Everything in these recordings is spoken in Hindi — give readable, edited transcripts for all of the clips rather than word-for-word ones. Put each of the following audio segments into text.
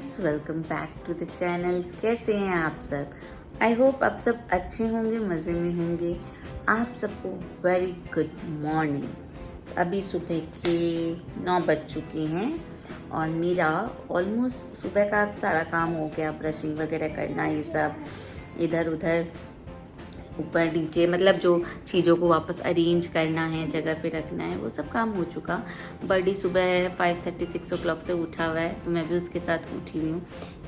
Friends, welcome back to the channel. कैसे हैं आप सब? आई होप आप सब अच्छे होंगे, मज़े में होंगे। आप सबको वेरी गुड मॉर्निंग। अभी सुबह के 9 बज चुके हैं और मेरा ऑलमोस्ट सुबह का सारा काम हो गया। ब्रशिंग वगैरह करना, ये सब इधर उधर ऊपर नीचे, मतलब जो चीज़ों को वापस अरेंज करना है, जगह पे रखना है, वो सब काम हो चुका। बड़ी सुबह 5:30 6 o'clock से उठा हुआ है, तो मैं भी उसके साथ उठी हुई हूँ।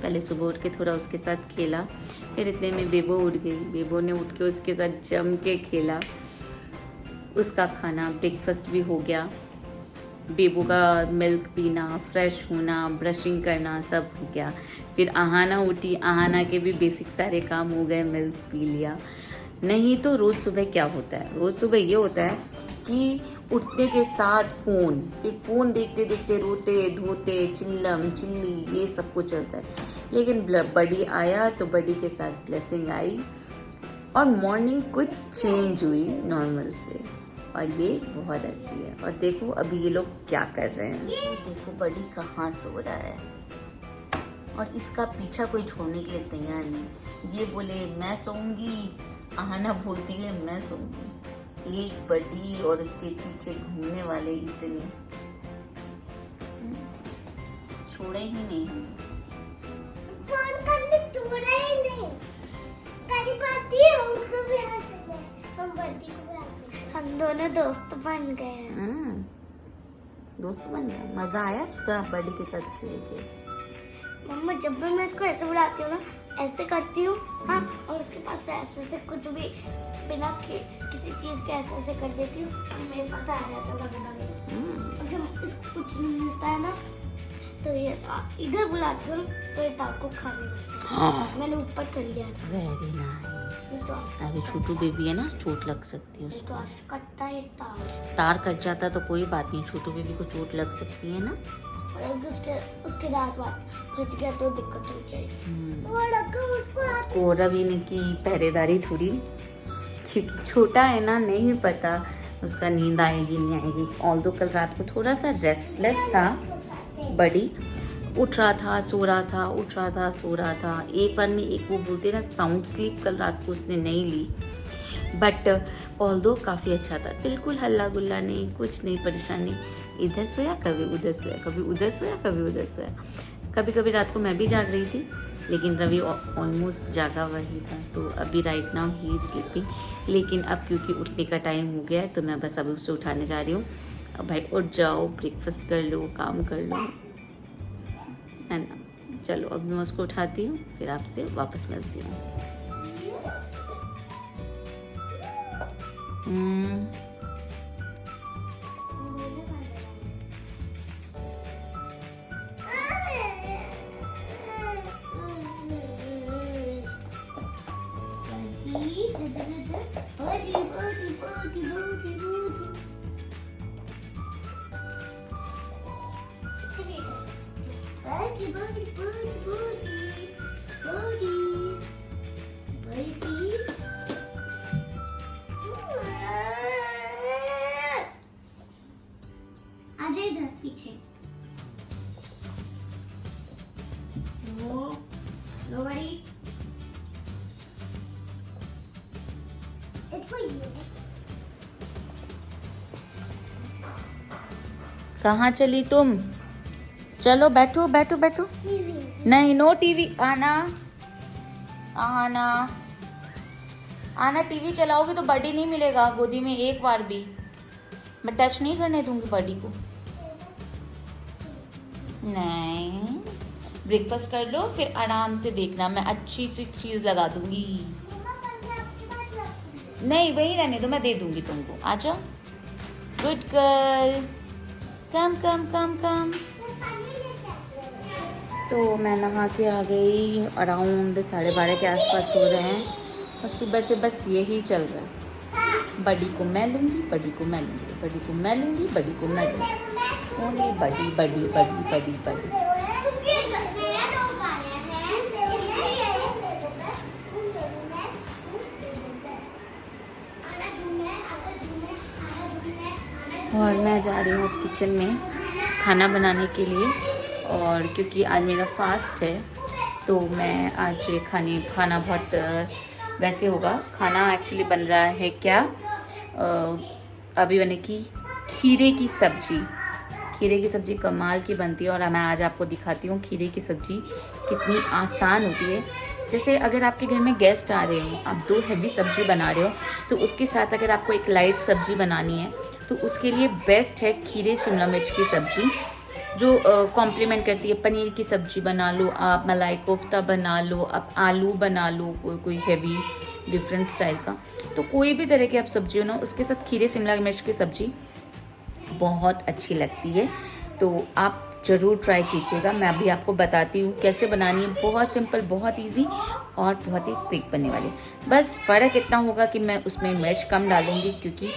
पहले सुबह उठ के थोड़ा उसके साथ खेला, फिर इतने में बेबो उठ गई। बेबो ने उठ के उसके साथ जम के खेला। उसका खाना ब्रेकफास्ट भी हो गया। बेबो का मिल्क पीना, फ्रेश होना, ब्रशिंग करना सब हो गया। फिर आहाना उठी, आहाना के भी बेसिक सारे काम हो गए, मिल्क पी लिया। नहीं तो रोज़ सुबह क्या होता है, रोज़ सुबह ये होता है कि उठने के साथ फ़ोन, फिर फ़ोन देखते देखते रोते धोते चिल्लम चिल्ली ये सब कुछ चलता है। लेकिन बडी आया तो बडी के साथ ब्लेसिंग आई और मॉर्निंग कुछ चेंज हुई नॉर्मल से, और ये बहुत अच्छी है। और देखो अभी ये लोग क्या कर रहे हैं। देखो बडी कहाँ सो रहा है और इसका पीछा कोई छोड़ने के लिए तैयार नहीं। ये बोले मैं सोऊंगी, आहाना बोलती है मैं सोऊंगी। एक बडी और इसके पीछे घूमने वाले इतने छोड़े ही नहीं। फोन करने छोड़ा ही नहीं। करीब आती है उसको भी आते हैं, हम बड़ी को भी आते हैं। हम दोनों दोस्त बन गए हैं। दोस्त बन गए। मजा आया बडी के साथ खेल के? मम्मा जब भी मैं इसको ऐसे बुलाती हूँ ना, ऐसे करती हूँ, हाँ, और उसके पास ऐसे ऐसे कुछ भी बिना किसी चीज के ऐसे ऐसे कर देती हूँ, मेरे पास आ जाता है कभी। और जब इसको कुछ नहीं मिलता है ना, तो ये इधर बुलाती हूँ तो ये तार को खाने लगता है। हाँ। मैंने ऊपर कर लिया था। Very nice. अभी छोटू बेबी है ना, चोट लग सकती है उसको। कटता है तार कट जाता तो कोई बात नहीं, छोटू बेबी को चोट लग सकती है ना। उसके दांत फंस गया तो दिक्कत हो जाएगी। को रवि ने की पहरेदारी थोड़ी, क्योंकि छोटा है ना, नहीं पता उसका नींद आएगी नहीं आएगी। ऑल्दो कल रात को थोड़ा सा रेस्टलेस था बड़ी, उठ रहा था सो रहा था, उठ रहा था सो रहा था। एक बार में एक वो बोलते ना साउंड स्लीप कल रात को उसने नहीं ली, बट ऑल्दो काफ़ी अच्छा था। बिल्कुल हल्ला गुल्ला नहीं, कुछ नहीं, परेशानी। इधर सोया कभी उधर सोया, कभी उधर सोया कभी उधर सोया। कभी कभी रात को मैं भी जाग रही थी, लेकिन रवि ऑलमोस्ट जागा वही था। तो अभी right now he is sleeping. लेकिन अब क्योंकि उठने का टाइम हो गया है, तो मैं बस अभी उसे उठाने जा रही हूँ। अब भाई उठ जाओ, ब्रेकफास्ट कर लो, काम कर लो, है ना। चलो अब मैं उसको उठाती हूँ, फिर आपसे वापस मिलती हूँ। आजा इधर पीछे। Nobody. It's for you. कहाँ चली तुम? चलो बैठो बैठो बैठो। नहीं, नो टीवी। आना आना आना, टीवी चलाओगे तो बडी नहीं मिलेगा गोदी में एक बार भी। मैं टच नहीं करने दूंगी बडी को। नहीं, ब्रेकफास्ट कर लो, फिर आराम से देखना, मैं अच्छी सी चीज लगा दूंगी। नहीं, वही रहने दो, मैं दे दूंगी तुमको। आ जाओ, गुड गर्ल, कम कम कम कम। तो मैं नहा के आ गई, अराउंड 12:30 के आसपास हो रहे हैं, और सुबह से बस यही चल रहा है। बडी को मैं लूँगी, बडी को मैं लूँगी, बडी को मैं लूँगी, बडी को मैं लूँगी। ओनली बडी बडी बडी बडी बडी। और मैं जा रही हूँ किचन में खाना बनाने के लिए। और क्योंकि आज मेरा फास्ट है तो मैं आज खाना बहुत वैसे होगा। खाना एक्चुअली बन रहा है क्या, अभी बनेगी खीरे की सब्जी। खीरे की सब्ज़ी कमाल की बनती है और मैं आज आपको दिखाती हूँ खीरे की सब्ज़ी कितनी आसान होती है। जैसे अगर आपके घर में गेस्ट आ रहे हो, आप 2 हैवी सब्ज़ी बना रहे हो, तो उसके साथ अगर आपको एक लाइट सब्ज़ी बनानी है तो उसके लिए बेस्ट है खीरे शिमला मिर्च की सब्ज़ी, जो कॉम्प्लीमेंट करती है। पनीर की सब्ज़ी बना लो आप, मलाई कोफ्ता बना लो आप, आलू बना लो, कोई हैवी डिफरेंट स्टाइल का, तो कोई भी तरह की आप सब्ज़ी हो ना, उसके साथ खीरे शिमला मिर्च की सब्ज़ी बहुत अच्छी लगती है। तो आप ज़रूर ट्राई कीजिएगा। मैं अभी आपको बताती हूँ कैसे बनानी है। बहुत सिंपल, बहुत इजी और बहुत ही क्विक बनने वाली। बस फ़र्क इतना होगा कि मैं उसमें मिर्च कम डालूँगी क्योंकि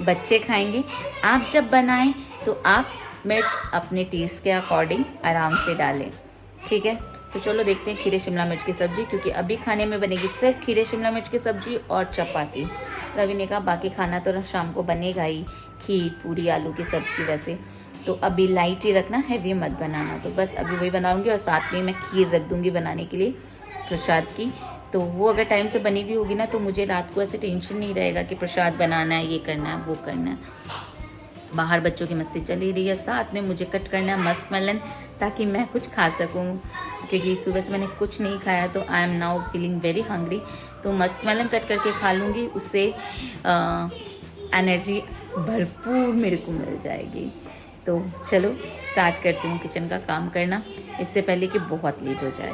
बच्चे खाएंगे। आप जब बनाएं तो आप मिर्च अपने टेस्ट के अकॉर्डिंग आराम से डालें, ठीक है। तो चलो देखते हैं खीरे शिमला मिर्च की सब्ज़ी, क्योंकि अभी खाने में बनेगी सिर्फ खीरे शिमला मिर्च की सब्ज़ी और चपाती। रवि ने कहा बाकी खाना तो शाम को बनेगा ही, खीर पूरी आलू की सब्ज़ी वैसे, तो अभी लाइट ही रखना, हैवी मत बनाना। तो बस अभी वही बनाऊंगी और साथ में मैं खीर रख दूंगी बनाने के लिए प्रसाद की। तो वो अगर टाइम से बनी हुई होगी ना तो मुझे रात को ऐसे टेंशन नहीं रहेगा कि प्रसाद बनाना है, ये करना है, वो करना है। बाहर बच्चों की मस्ती चली रही है, साथ में मुझे कट करना है मस्क मेलन ताकि मैं कुछ खा सकूं, क्योंकि सुबह से मैंने कुछ नहीं खाया तो I am now feeling very hungry. तो मस्क मेलन कट करके खा लूँगी, उससे एनर्जी भरपूर मेरे को मिल जाएगी। तो चलो स्टार्ट करती हूँ किचन का काम करना, इससे पहले कि बहुत लेट हो जाए।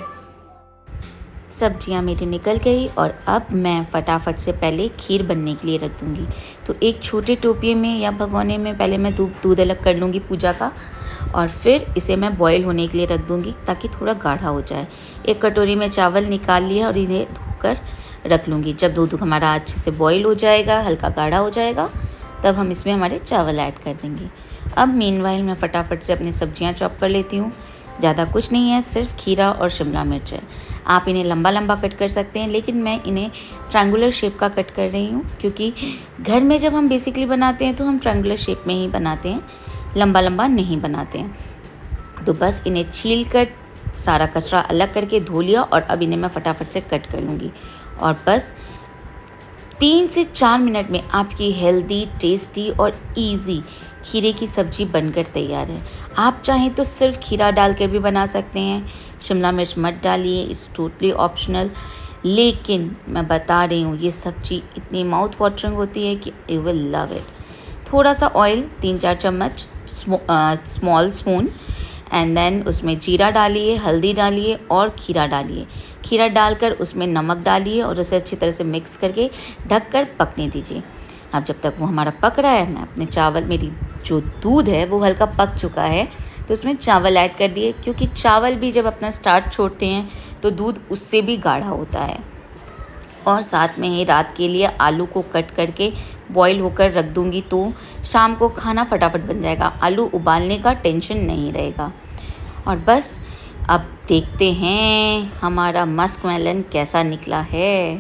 सब्जियां मेरी निकल गई और अब मैं फटाफट से पहले खीर बनने के लिए रख दूँगी। तो एक छोटे टोपिए में या भगोने में पहले मैं दूध अलग कर लूँगी पूजा का, और फिर इसे मैं बॉईल होने के लिए रख दूँगी ताकि थोड़ा गाढ़ा हो जाए। एक कटोरी में चावल निकाल लिया और इन्हें धोकर रख लूँगी। जब दूध हमारा अच्छे से बॉईल हो जाएगा, हल्का गाढ़ा हो जाएगा, तब हम इसमें हमारे चावल ऐड कर देंगे। अब मीनवाइल मैं फटाफट से अपनी सब्जियां चॉप कर लेती हूँ। ज़्यादा कुछ नहीं है, सिर्फ खीरा और शिमला मिर्च है। आप इन्हें लंबा लंबा कट कर सकते हैं, लेकिन मैं इन्हें ट्रायंगुलर शेप का कट कर रही हूँ क्योंकि घर में जब हम बेसिकली बनाते हैं तो हम ट्रायंगुलर शेप में ही बनाते हैं, लंबा लंबा नहीं बनाते हैं। तो बस इन्हें छील कर सारा कचरा अलग करके धो लिया और अब इन्हें मैं फटाफट से कट कर लूँगी। और बस 3 से 4 मिनट में आपकी हेल्दी, टेस्टी और ईजी खीरे की सब्ज़ी बनकर तैयार है। आप चाहें तो सिर्फ खीरा डालकर भी बना सकते हैं, शिमला मिर्च मत डालिए, इट्स टोटली ऑप्शनल। लेकिन मैं बता रही हूँ ये सब्ज़ी इतनी माउथ वाटरिंग होती है कि यू विल लव इट। थोड़ा सा ऑयल 3-4 चम्मच, स्मॉल स्पून, एंड देन उसमें जीरा डालिए, हल्दी डालिए और खीरा डालिए। खीरा डालकर उसमें नमक डालिए और उसे अच्छी तरह से मिक्स करके ढककर पकने दीजिए। अब जब तक वो हमारा पक रहा है, मैं अपने चावल, मेरी जो दूध है वो हल्का पक चुका है तो उसमें चावल ऐड कर दिए, क्योंकि चावल भी जब अपना स्टार्च छोड़ते हैं तो दूध उससे भी गाढ़ा होता है। और साथ में ही रात के लिए आलू को कट करके बॉईल होकर रख दूंगी तो शाम को खाना फटाफट बन जाएगा, आलू उबालने का टेंशन नहीं रहेगा। और बस अब देखते हैं हमारा मस्क मेलन कैसा निकला है,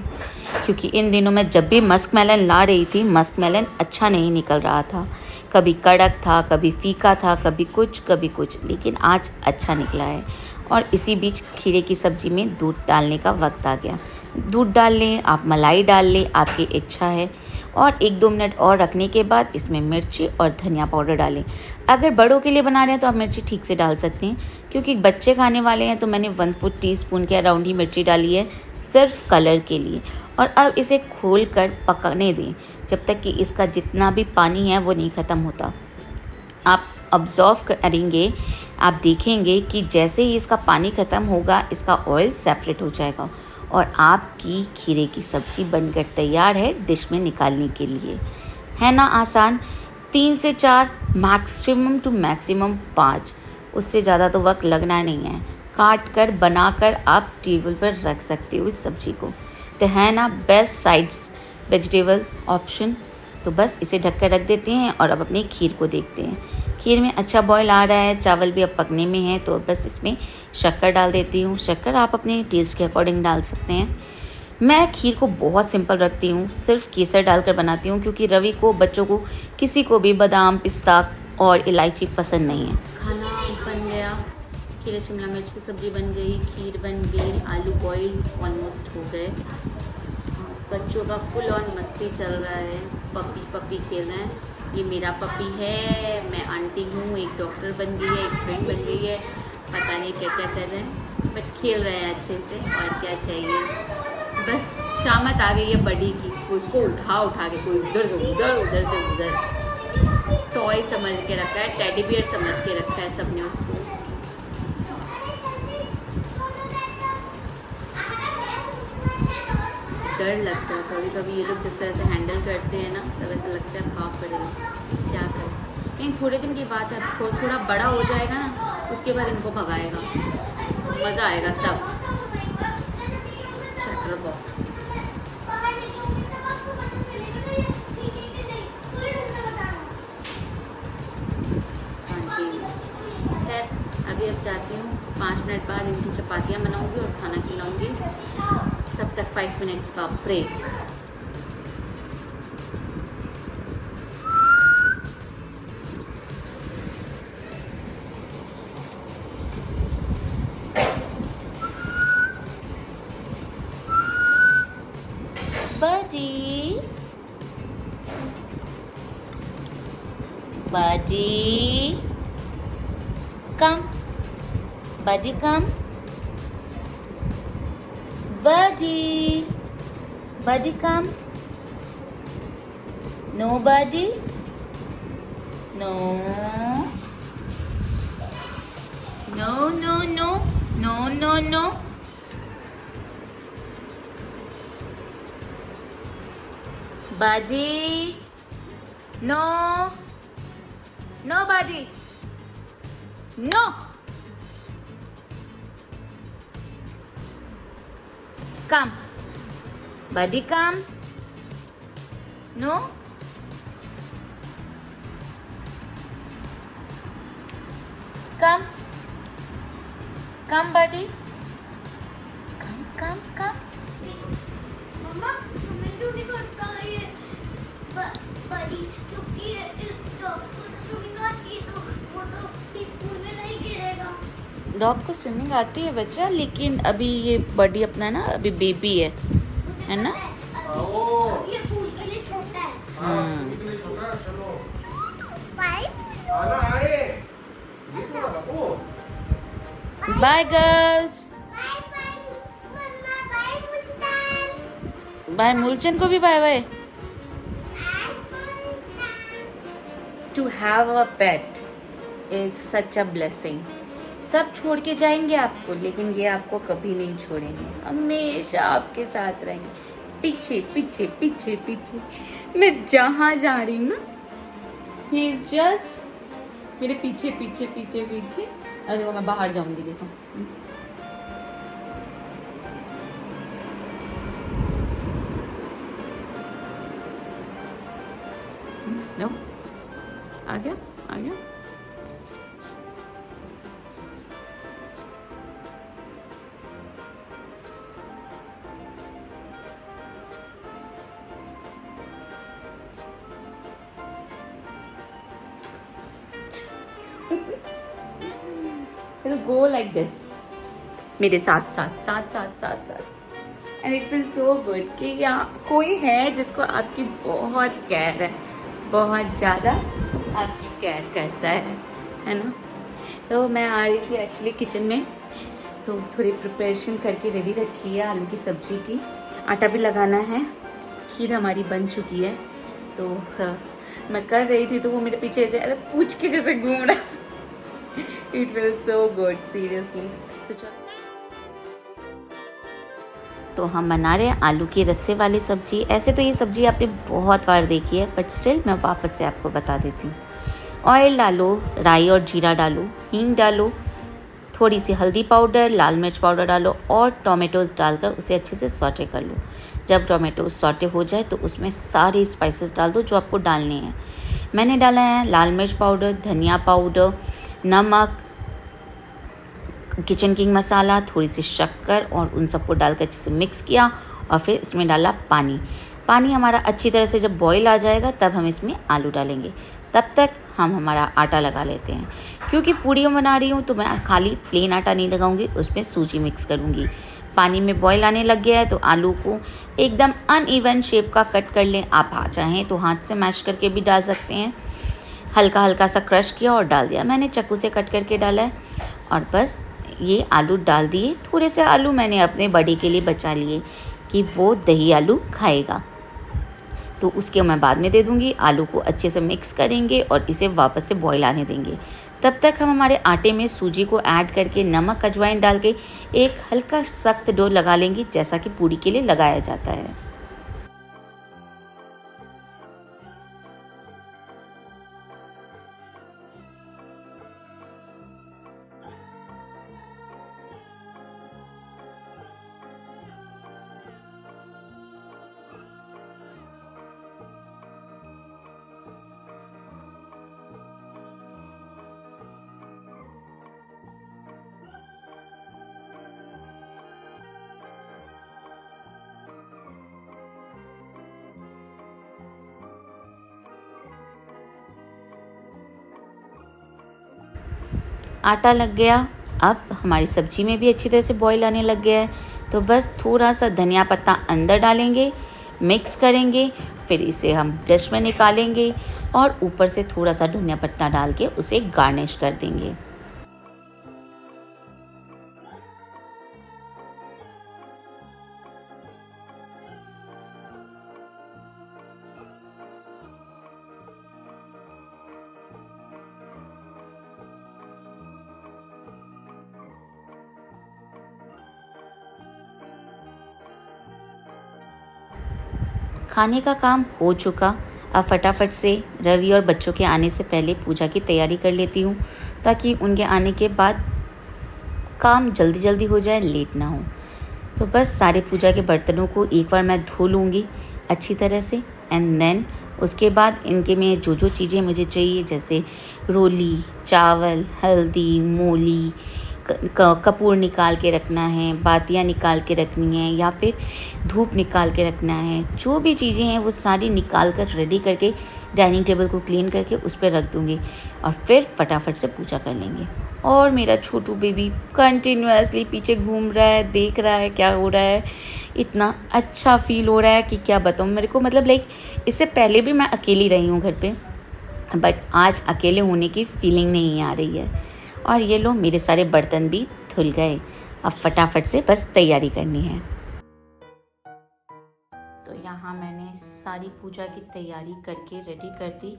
क्योंकि इन दिनों में जब भी मस्क मेलन ला रही थी, मस्क मेलन अच्छा नहीं निकल रहा था। कभी कड़क था, कभी फीका था, कभी कुछ, लेकिन आज अच्छा निकला है। और इसी बीच खीरे की सब्ज़ी में दूध डालने का वक्त आ गया। दूध डाल लें, आप मलाई डाल लें, आपकी इच्छा है। और 1-2 मिनट और रखने के बाद इसमें मिर्ची और धनिया पाउडर डालें। अगर बड़ों के लिए बना रहे हैं तो आप मिर्ची ठीक से डाल सकते हैं, क्योंकि बच्चे खाने वाले हैं तो मैंने 1/4 टीस्पून के अराउंड ही मिर्ची डाली है, सिर्फ कलर के लिए। और अब इसे खोल कर पकने दें जब तक कि इसका जितना भी पानी है वो नहीं ख़त्म होता। आप ऑब्जर्व करेंगे, आप देखेंगे कि जैसे ही इसका पानी ख़त्म होगा इसका ऑयल सेपरेट हो जाएगा और आपकी खीरे की सब्ज़ी बनकर तैयार है डिश में निकालने के लिए। है ना आसान? 3 से 4, मैक्सिमम टू मैक्सिमम 5, उससे ज़्यादा तो वक्त लगना नहीं है। काट कर बनाकर आप टेबल पर रख सकते हो इस सब्ज़ी को। तो है ना बेस्ट साइड्स वेजिटेबल ऑप्शन। तो बस इसे ढक कर रख देते हैं और अब अपनी खीर को देखते हैं। खीर में अच्छा बॉयल आ रहा है, चावल भी अब पकने में है, तो बस इसमें शक्कर डाल देती हूँ। शक्कर आप अपने टेस्ट के अकॉर्डिंग डाल सकते हैं। मैं खीर को बहुत सिंपल रखती हूँ, सिर्फ केसर डालकर बनाती हूँ, क्योंकि रवि को, बच्चों को, किसी को भी बादाम, पिस्ता और इलायची पसंद नहीं है। खाना बन गया खीरा शिमला मिर्च की सब्ज़ी बन गई, खीर बन गई, आलू बॉईल ऑलमोस्ट हो गए। बच्चों का फुल ऑन मस्ती चल रहा है, पपी पपी खेल रहे हैं। ये मेरा पपी है, मैं आंटी हूँ, एक डॉक्टर बन गई है, एक फ्रेंड बन गई है, पता नहीं क्या क्या कर रहे हैं, बट खेल रहे हैं अच्छे से। और क्या चाहिए, बस शामत आ गई है बड़ी की, उसको उठा के कोई उधर से उधर, उधर से उधर। टॉय समझ के रखा है, टेडी बियर समझ के रखा है सबने उसको। डर लगता है कभी कभी, ये लोग जिस तरह से हैंडल करते हैं ना, तब ऐसा लगता है भाव पड़ेगा, क्या करें। लेकिन थोड़े दिन की बात है, थोड़ा बड़ा हो जाएगा ना, उसके बाद इनको भगाएगा, मज़ा आएगा तब। शटर बॉक्स अभी अब जाती हूँ, 5 मिनट बाद इनकी चपातियाँ बनाऊँगी और खाना खिलाऊँगी। तब तक 5 मिनट्स का break. Buddy, buddy, come, buddy, come, buddy, buddy, come. No, buddy, no, no, no, no, no, no, no. Buddy, no, no, buddy, no. Come, buddy, come. No. Come, come, buddy. Come, come, come. मम्मा स्विमिंग क्यों नहीं करता ये बड़ी, क्योंकि इस डॉग्स को तो स्विमिंग आती है, तो वो तो इस पूल में नहीं गिरेगा। डॉग को स्विमिंग आती है बच्चा, लेकिन अभी ये बॉडी अपना ना, अभी बेबी है ना। ये पूल के लिए छोटा है। चलो बाय गर्ल्स, बाय मूलचंद को भी bye bye. To have a pet is such a blessing. सब छोड़ के जाएंगे आपको, लेकिन ये आपको कभी नहीं छोड़ेंगे, हमेशा आपके साथ रहेंगे, पीछे पीछे पीछे पीछे। मैं जहाँ जा रही हूँ ना, ही इज जस्ट मेरे पीछे पीछे पीछे पीछे। अब देखो मैं बाहर जाऊंगी, देखो नो, आ गया आ गया। It'll go like this, मेरे साथ साथ साथ साथ साथ साथ। And it feel so good कि यहाँ कोई है जिसको आपकी बहुत केयर है, बहुत ज़्यादा आपकी केयर करता है ना। तो मैं आ रही थी एक्चुअली किचन में, तो थोड़ी प्रिपरेशन करके रेडी रखी है आलू की सब्ज़ी की। आटा भी लगाना है, खीर हमारी बन चुकी है। तो मैं कर रही थी, तो वो मेरे पीछे ऐसे अरे पूछ के जैसे घूम रहा। It feel so good seriously. तो चलो, तो हम बना रहे हैं आलू की रस्से वाली सब्ज़ी। ऐसे तो ये सब्ज़ी आपने बहुत बार देखी है, बट स्टिल मैं वापस से आपको बता देती हूँ। ऑयल डालो, राई और जीरा डालो, हींग डालो, थोड़ी सी हल्दी पाउडर, लाल मिर्च पाउडर डालो और टोमेटोज़ डालकर उसे अच्छे से सॉटे कर लो। जब टोमेटो सॉटे हो जाए तो उसमें सारे स्पाइसेस डाल दो जो आपको डालने हैं। मैंने डाला है लाल मिर्च पाउडर, धनिया पाउडर, नमक, किचन किंग मसाला, थोड़ी सी शक्कर, और उन सबको डालकर अच्छे से मिक्स किया और फिर इसमें डाला पानी। पानी हमारा अच्छी तरह से जब बॉईल आ जाएगा तब हम इसमें आलू डालेंगे। तब तक हम हमारा आटा लगा लेते हैं। क्योंकि पूड़ियाँ बना रही हूँ तो मैं खाली प्लेन आटा नहीं लगाऊंगी, उसमें सूजी मिक्स करूँगी। पानी में बॉईल आने लग गया है तो आलू को एकदम अनइवन शेप का कट कर लें। आप चाहें तो हाथ से मैश करके भी डाल सकते हैं। हल्का हल्का सा क्रश किया और डाल दिया। मैंने चाकू से कट करके डाला है और बस ये आलू डाल दिए। थोड़े से आलू मैंने अपने बड़ी के लिए बचा लिए कि वो दही आलू खाएगा, तो उसके मैं बाद में दे दूँगी। आलू को अच्छे से मिक्स करेंगे और इसे वापस से बॉईल आने देंगे। तब तक हम हमारे आटे में सूजी को ऐड करके नमक अजवाइन डाल के एक हल्का सख्त डो लगा लेंगे, जैसा कि पूड़ी के लिए लगाया जाता है। आटा लग गया। अब हमारी सब्जी में भी अच्छी तरह से बॉईल आने लग गया है, तो बस थोड़ा सा धनिया पत्ता अंदर डालेंगे, मिक्स करेंगे, फिर इसे हम डिश में निकालेंगे और ऊपर से थोड़ा सा धनिया पत्ता डाल के उसे गार्निश कर देंगे। खाने का काम हो चुका। अब फटाफट से रवि और बच्चों के आने से पहले पूजा की तैयारी कर लेती हूँ, ताकि उनके आने के बाद काम जल्दी जल्दी हो जाए, लेट ना हो। तो बस सारे पूजा के बर्तनों को एक बार मैं धो लूँगी अच्छी तरह से, एंड देन उसके बाद इनके में जो जो चीज़ें मुझे चाहिए, जैसे रोली, चावल, हल्दी, मूली, कपूर निकाल के रखना है, बातियाँ निकाल के रखनी है, या फिर धूप निकाल के रखना है, जो भी चीज़ें हैं वो सारी निकाल कर रेडी करके डाइनिंग टेबल को क्लीन करके उस पर रख दूँगी और फिर फटाफट से पूजा कर लेंगे। और मेरा छोटू बेबी कंटिन्यूअसली पीछे घूम रहा है, देख रहा है क्या हो रहा है। इतना अच्छा फील हो रहा है कि क्या बताऊँ मेरे को। मतलब लाइक इससे पहले भी मैं अकेली रही हूँ घर पे, बट आज अकेले होने की फीलिंग नहीं आ रही है। और ये लो मेरे सारे बर्तन भी धुल गए। अब फटाफट से बस तैयारी करनी है। तो यहाँ मैंने सारी पूजा की तैयारी करके रेडी कर दी,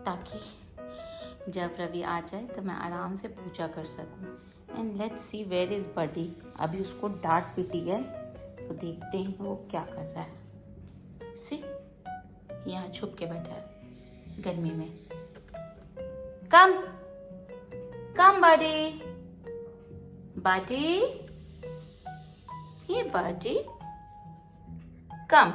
ताकि जब रवि आ जाए तो मैं आराम से पूजा कर सकूं। And let's see where is buddy. अभी उसको डांट पीटी है तो देखते हैं वो क्या कर रहा है। सी यहाँ छुप के बैठा है गर्मी में। कम बडी, बडी, ये बडी, कम।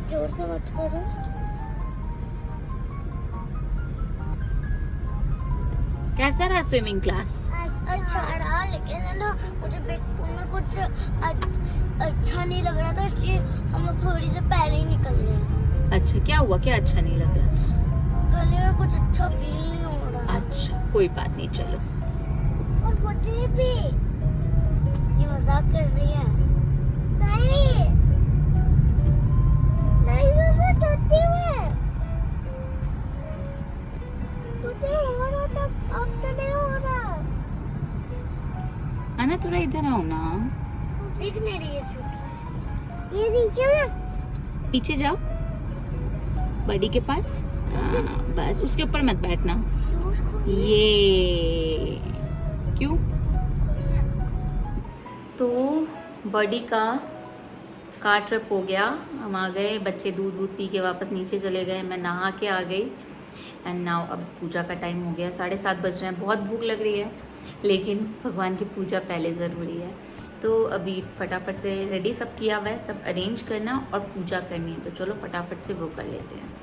जोर से मत करो। कैसा रहा स्विमिंग क्लास? अच्छा रहा, लेकिन है ना मुझे बिग पूल में कुछ अच्छा नहीं लग रहा था, इसलिए हम लोग थोड़ी देर पहले ही निकल गए। अच्छा, क्या हुआ? क्या अच्छा नहीं लग रहा? गले में कुछ अच्छा फील नहीं हो रहा। अच्छा, कोई बात नहीं, चलो। और बड़ी भी ये मजाक कर रही है। नहीं नहीं मम्मा, सच्ची में मुझे हो रहा था, अब तो नहीं हो रहा। आना, थोड़ा इधर आओ ना। दिख नहीं रही है सूट। ये देखिए, पीछे जाओ बड़ी के पास। बस उसके ऊपर मत बैठना। ये क्यों? तो बड़ी का कार ट्रिप हो गया। हम आ गए, बच्चे दूध पी के वापस नीचे चले गए, मैं नहा के आ गई। एंड नाउ अब पूजा का टाइम हो गया, 7:30 बज रहे हैं। बहुत भूख लग रही है, लेकिन भगवान की पूजा पहले ज़रूरी है। तो अभी फटाफट से रेडी सब किया हुआ है, सब अरेंज करना और पूजा करनी है। तो चलो फटाफट से वो कर लेते हैं।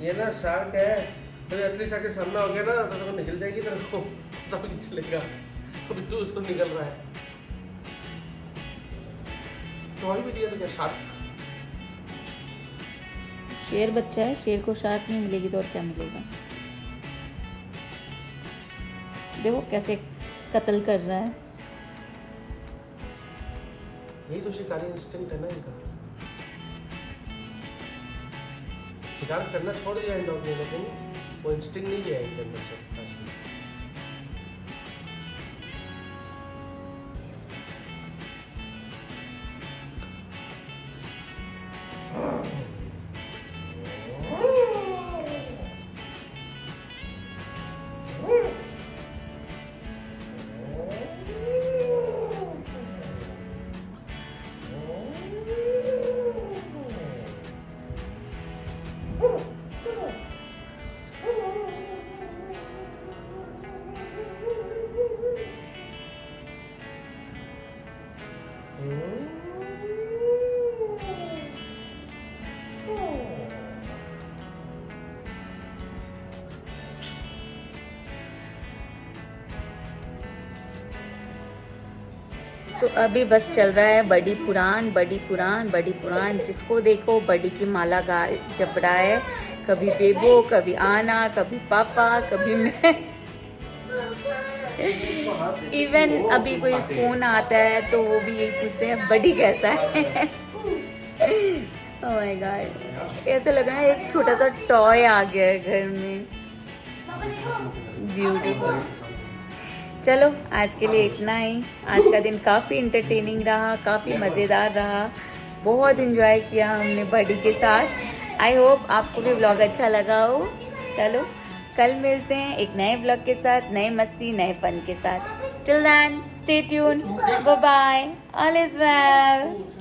ये ना शार्क है, तो असली शार्क के सामना हो गया ना तो तेरे को निकल जाएगी, तेरे को पता भी नहीं चलेगा। अभी तू उसको निकल रहा है। टॉय भी दिया था क्या शार्क? शेर बच्चा है, शेर को शार्क नहीं मिलेगी तो और क्या मिलेगा। देखो कैसे कत्ल कर रहा है। यही तो शिकारी इंस्टिंक्ट है ना इनका। शिकार करना छोड़ दिया इन डॉग ने, लेकिन वो इंस्टिंक्ट नहीं गया इनके अंदर से। तो अभी बस चल रहा है बड़ी पुरान बड़ी पुरान बड़ी पुरान। जिसको देखो बड़ी की माला गा जप रहा है। कभी बेबो, कभी आना, कभी पापा, कभी मैं। इवन अभी कोई फोन आता है तो वो भी यही पूछते हैं बड़ी कैसा है। ओह माय गॉड, ऐसा लग रहा है एक छोटा सा टॉय आ गया है घर में। ब्यूटीफुल। चलो आज के लिए इतना ही। आज का दिन काफ़ी इंटरटेनिंग रहा, काफ़ी मज़ेदार रहा। बहुत इन्जॉय किया हमने बड़ी के साथ। आई होप आपको भी व्लॉग अच्छा लगा हो। चलो कल मिलते हैं एक नए व्लॉग के साथ, नए मस्ती, नए फन के साथ। Till then stay tune, bye bye, all is well.